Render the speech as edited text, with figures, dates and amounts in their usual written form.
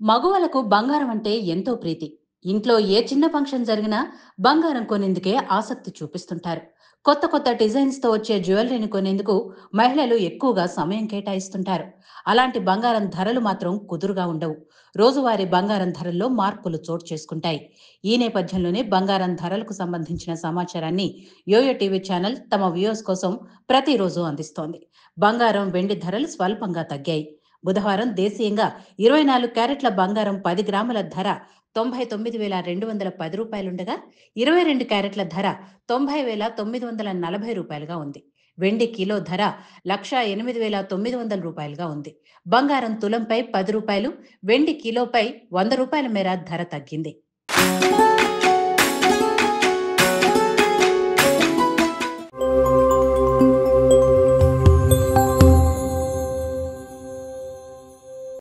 మగవాళ్ళకు బంగారం అంటే ఎంతో ప్రీతి. ఇంట్లో ఏ చిన్న ఫంక్షన్ జరిగినా బంగారం కొనేందుకే ఆసక్తి చూపిస్తుంటారు. కొత్త కొత్త డిజైన్స్తో వచ్చే జ్యువెలరీని కొనేందుకు మహిళలు ఎక్కువగా సమయం కేటాయిస్తుంటారు. అలాంటి బంగారం ధరలు మాత్రం కుదురుగా ఉండవు. రోజువారీ బంగారం ధరల్లో మార్పులు చోటు చేసుకుంటాయి. ఈ నేపథ్యంలోనే బంగారం ధరలకు సంబంధించిన సమాచారాన్ని యోయో టీవీ ఛానల్ తమ వ్యూయర్స్ కోసం ప్రతిరోజు అందిస్తోంది. బంగారం, వెండి ధరలు స్వల్పంగా తగ్గాయి. బుధవారం దేశీయంగా 24 క్యారెట్ల బంగారం 10 గ్రాముల ధర 99,210 రూపాయలుండగా, 22 క్యారెట్ల ధర 90,940 రూపాయలుగా ఉంది. వెండి కిలో ధర 1,08,900 రూపాయలుగా ఉంది. బంగారం తులంపై 10 రూపాయలు, వెండి కిలోపై 100 రూపాయల మేర ధర తగ్గింది.